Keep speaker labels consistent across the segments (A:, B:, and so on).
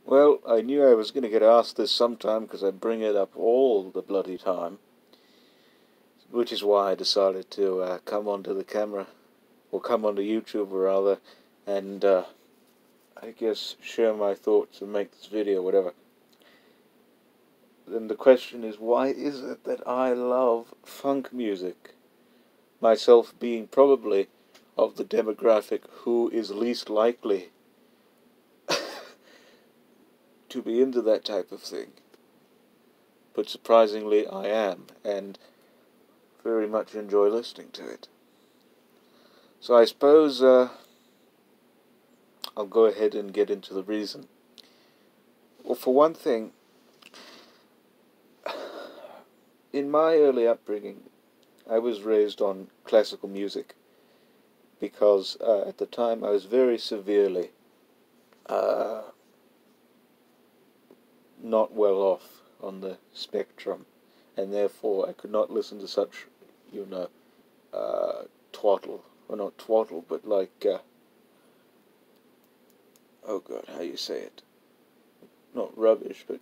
A: Well, I knew I was going to get asked this sometime because I bring it up all the bloody time, which is why I decided to come onto the camera, or come onto YouTube rather, and I guess share my thoughts and make this video, whatever. Then the question is, why is it that I love funk music? Myself being probably of the demographic who is least likely to be into that type of thing. But surprisingly I am, and very much enjoy listening to it. So I suppose I'll go ahead and get into the reason. Well, for one thing, in my early upbringing, I was raised on classical music because at the time I was very severely not well off on the spectrum, and therefore I could not listen to such, twaddle, or not twaddle, but like, oh God, how you say it? Not rubbish, but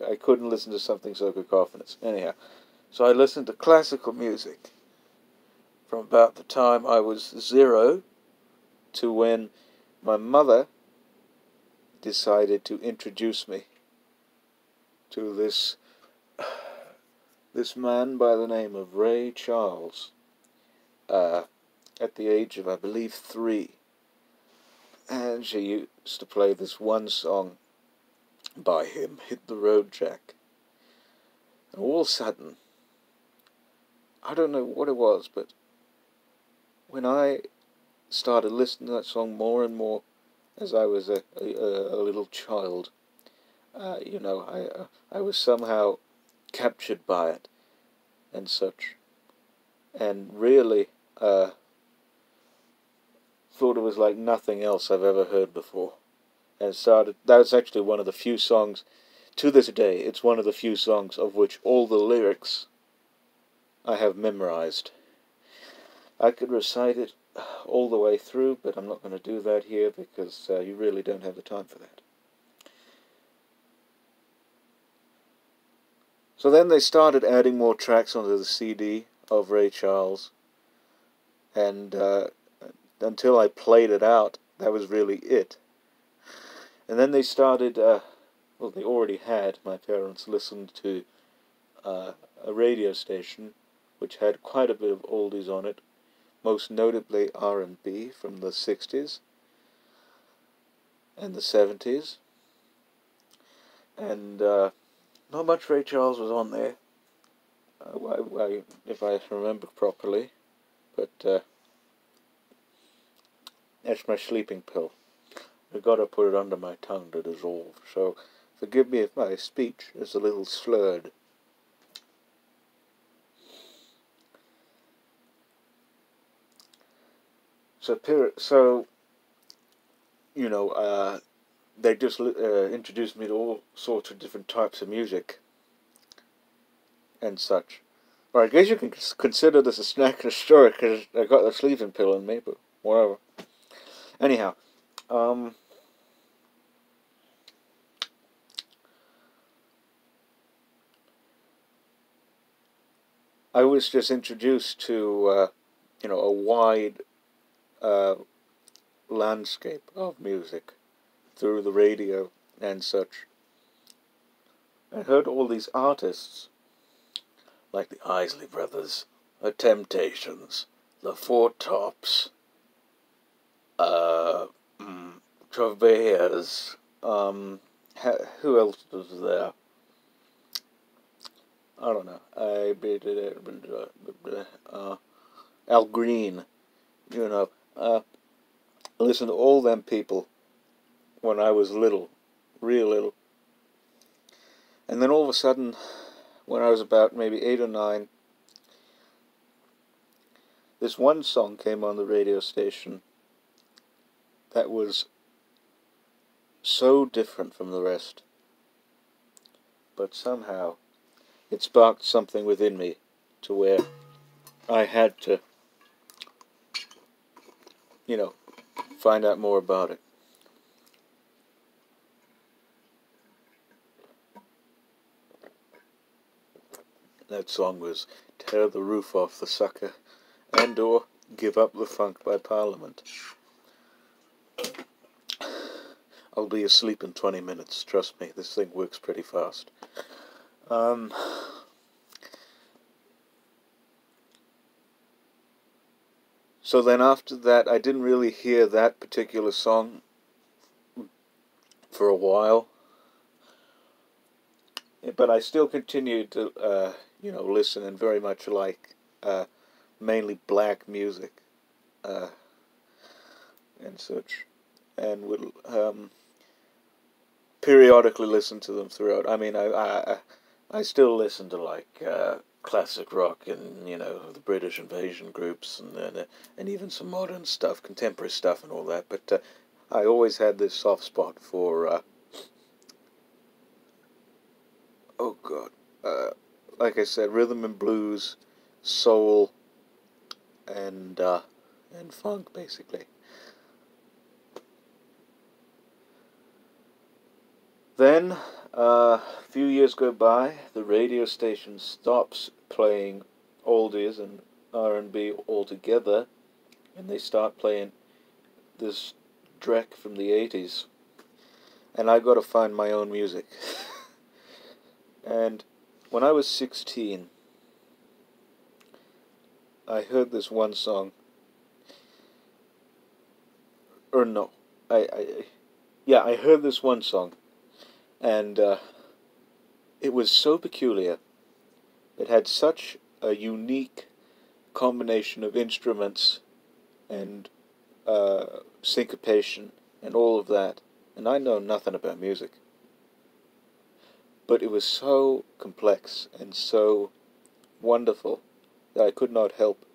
A: I couldn't listen to something so cacophonous. Anyhow, so I listened to classical music from about the time I was 0 to when my mother decided to introduce me to this man by the name of Ray Charles at the age of, I believe, 3. And she used to play this one song by him, Hit the Road Jack. And all of a sudden, I don't know what it was, but when I started listening to that song more and more as I was a little child, I was somehow captured by it and such, and really thought it was like nothing else I've ever heard before. And that was actually one of the few songs, to this day, it's one of the few songs of which all the lyrics I have memorized. I could recite it all the way through, but I'm not going to do that here because you really don't have the time for that. So then they started adding more tracks onto the CD of Ray Charles, and until I played it out, that was really it. And then they started, well, they already had, my parents listened to a radio station which had quite a bit of oldies on it, most notably R&B from the 60s and the 70s. And not much Ray Charles was on there, if I remember properly, but that's my sleeping pill. I've got to put it under my tongue to dissolve, so forgive me if my speech is a little slurred. So they just introduced me to all sorts of different types of music and such. Well, I guess you can consider this a snack and a story because I got the sleeping pill in me, but whatever. Anyhow, I was just introduced to, a wide landscape of music through the radio and such. I heard all these artists, like the Isley Brothers, the Temptations, the Four Tops, Traveers, who else was there? I don't know. Al Green, listen to all them people when I was little, real little. And then all of a sudden, when I was about maybe 8 or 9, this one song came on the radio station that was so different from the rest, but somehow it sparked something within me to where I had to, find out more about it. That song was Tear the Roof Off the Sucker and or Give Up the Funk by Parliament. I'll be asleep in 20 minutes, trust me, this thing works pretty fast. So then after that, I didn't really hear that particular song for a while. But I still continued to, listen and very much like mainly black music and such. And would periodically listen to them throughout. I mean, I still listen to like classic rock and the British invasion groups and even some modern stuff, contemporary stuff and all that. But I always had this soft spot for like I said, rhythm and blues, soul, and funk basically. Then, a few years go by, the radio station stops playing oldies and R&B altogether, and they start playing this dreck from the 80s. And I got to find my own music. And when I was 16, I heard this one song. Or no, I heard this one song. And it was so peculiar. It had such a unique combination of instruments and syncopation and all of that. And I know nothing about music. But it was so complex and so wonderful that I could not help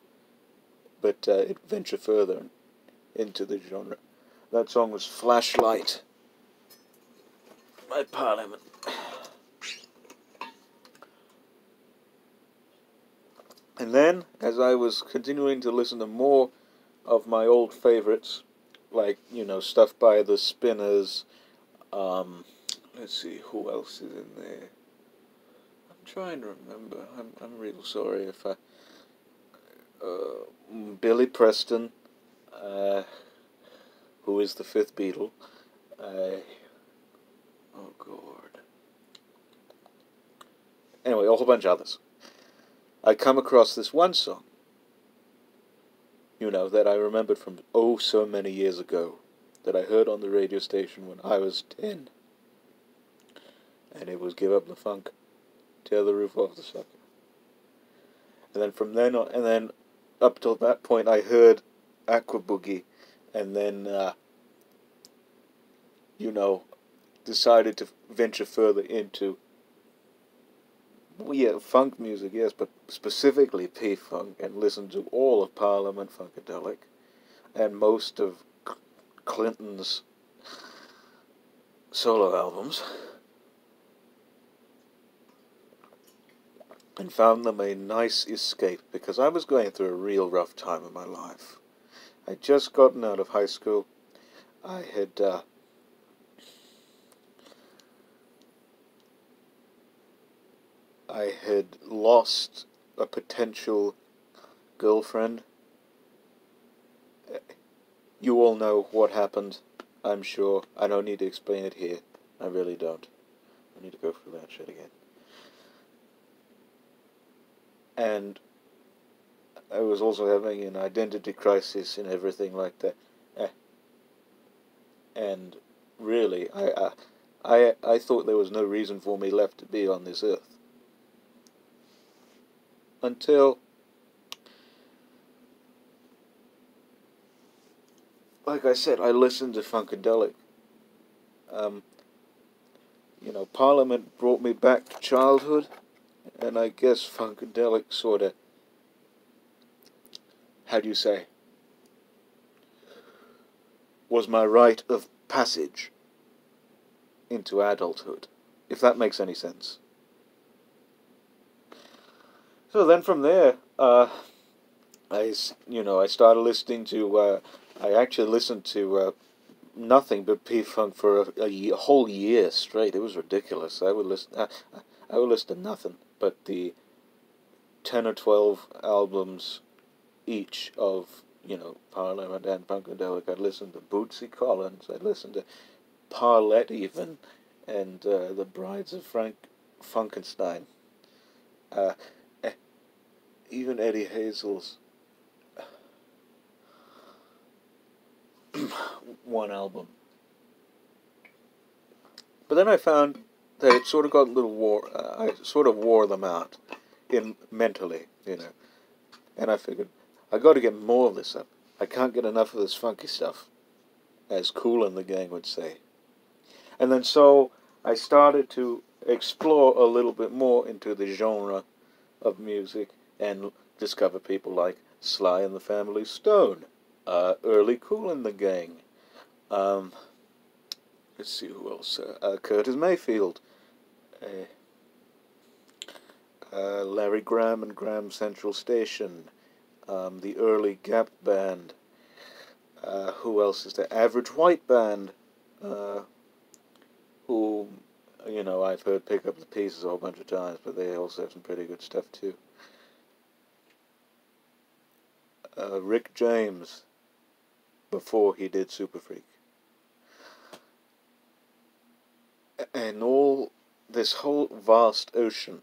A: but venture further into the genre. That song was Flashlight by Parliament. And then, as I was continuing to listen to more of my old favorites, like, stuff by the Spinners, let's see, who else is in there? I'm trying to remember. I'm real sorry if I... Billy Preston, who is the fifth Beatle. Oh, God. Anyway, a whole bunch of others. I come across this one song, that I remembered from so many years ago, that I heard on the radio station when I was 10. And it was Give Up the Funk, Tear the Roof Off the Sucker. And then from then on, and then up till that point, I heard Aqua Boogie, and then, decided to venture further into, funk music, yes, but specifically P-Funk, and listen to all of Parliament Funkadelic, and most of Clinton's solo albums, and found them a nice escape, because I was going through a real rough time in my life. I'd just gotten out of high school. I had lost a potential girlfriend. You all know what happened, I'm sure. I don't need to explain it here. I really don't. I need to go through that shit again. And I was also having an identity crisis and everything like that. And really, I thought there was no reason for me left to be on this earth. Until, like I said, I listened to Funkadelic. Parliament brought me back to childhood, and I guess Funkadelic sort of, how do you say, was my rite of passage into adulthood, if that makes any sense. So then from there, I started listening to, I actually listened to nothing but P-Funk for a whole year straight. It was ridiculous. I would listen to nothing but the 10 or 12 albums each of, Parliament and Funkadelic. I'd listen to Bootsy Collins, I'd listen to Parlette even, and the Brides of Frank Funkenstein. Even Eddie Hazel's one album. But then I found that it sort of got a little I sort of wore them out mentally, And I figured, I got to get more of this up. I can't get enough of this funky stuff, as Kool and the Gang would say. And then so I started to explore a little bit more into the genre of music and discover people like Sly and the Family Stone, early Kool and the Gang. Let's see who else. Curtis Mayfield, Larry Graham and Graham Central Station, the early Gap Band. Who else is there? Average White Band, who, I've heard Pick Up the Pieces a whole bunch of times, but they also have some pretty good stuff too. Rick James, before he did Super Freak. And all this whole vast ocean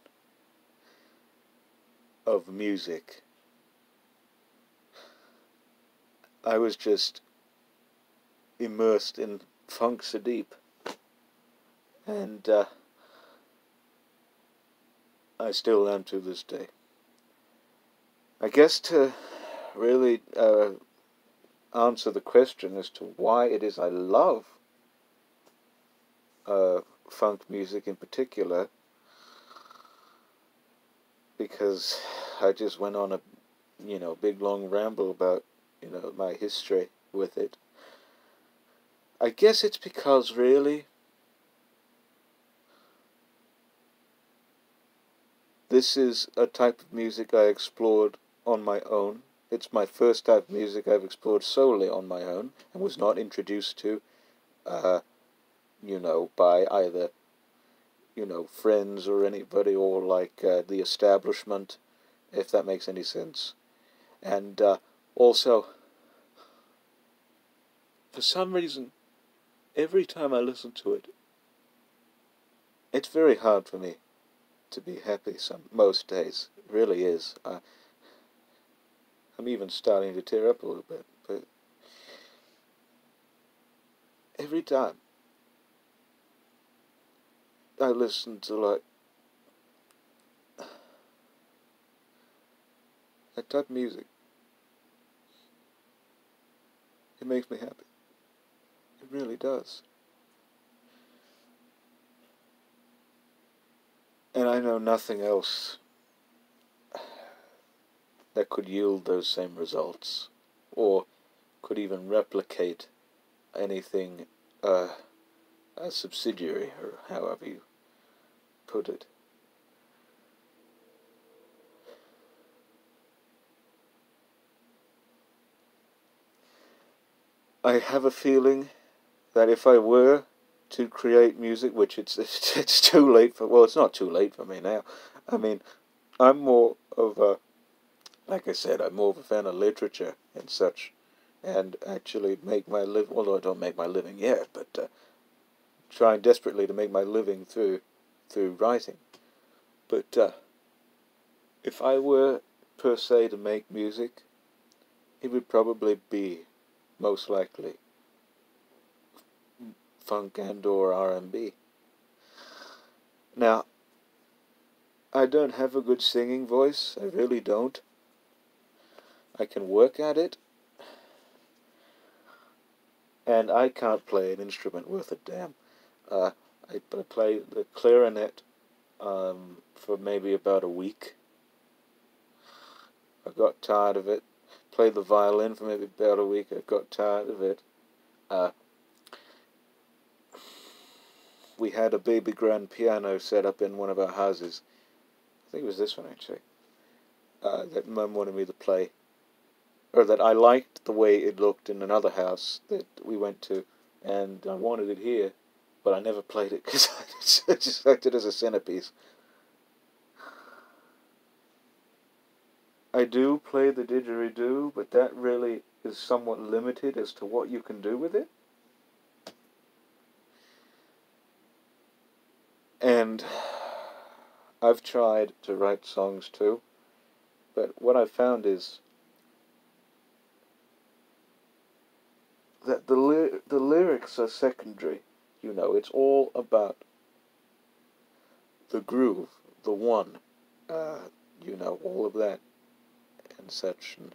A: of music, I was just immersed in funk so deep. And I still am to this day. I guess to really answer the question as to why it is I love funk music in particular, because I just went on a big long ramble about my history with it. I guess it's because really this is a type of music I explored on my own. It's my first type of music I've explored solely on my own and was not introduced to by either, friends or anybody, or like the establishment, if that makes any sense. And also, for some reason, every time I listen to it, it's very hard for me to be happy most days. It really is. I'm even starting to tear up a little bit, but every time I listen to that type of music, it makes me happy. It really does. And I know nothing else that could yield those same results, or could even replicate anything a subsidiary, or however you put it. I have a feeling that if I were to create music, which it's too late for, well, it's not too late for me now. I mean, I'm more of a, like I said, I'm more of a fan of literature and such, and actually make my living, although I don't make my living yet, but trying desperately to make my living through writing. But if I were, per se, to make music, it would probably be, most likely, funk and or R&B. Now, I don't have a good singing voice. I really don't. I can work at it. And I can't play an instrument worth a damn. I played the clarinet for maybe about a week. I got tired of it. Played the violin for maybe about a week. I got tired of it. We had a baby grand piano set up in one of our houses. I think it was this one, actually. That Mum wanted me to play. Or that I liked the way it looked in another house that we went to. And I wanted it here. But I never played it because I just liked it as a centerpiece. I do play the didgeridoo, but that really is somewhat limited as to what you can do with it. And I've tried to write songs too, but what I've found is that the lyrics are secondary. You know, it's all about the groove, the one, you know, all of that and such. And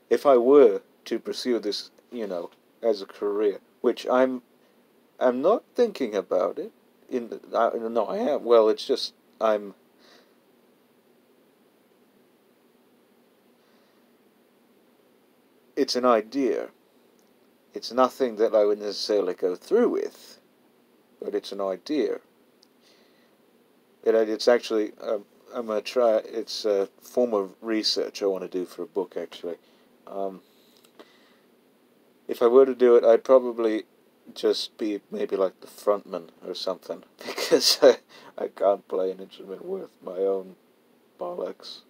A: if I were to pursue this, you know, as a career, which I'm not thinking about it. No, I am. Well, it's just it's an idea. It's nothing that I would necessarily go through with, but it's an idea. It's actually, I'm going to try, it's a form of research I want to do for a book, actually. If I were to do it, I'd probably just be maybe like the frontman or something, because I can't play an instrument worth my own bollocks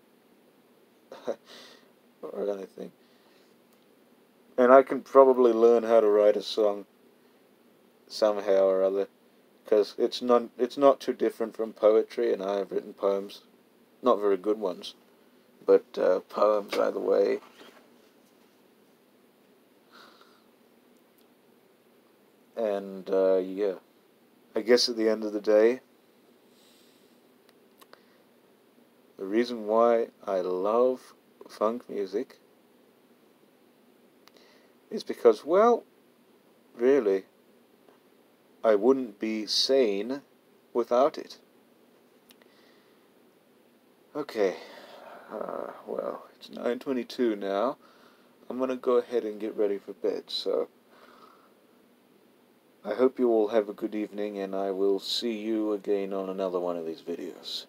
A: or anything. And I can probably learn how to write a song somehow or other, because it's not too different from poetry, and I have written poems, not very good ones, but poems either way. And yeah, I guess at the end of the day, the reason why I love funk music is because, well, really, I wouldn't be sane without it. Okay, well, it's 9:22 now. I'm going to go ahead and get ready for bed, so I hope you all have a good evening, and I will see you again on another one of these videos.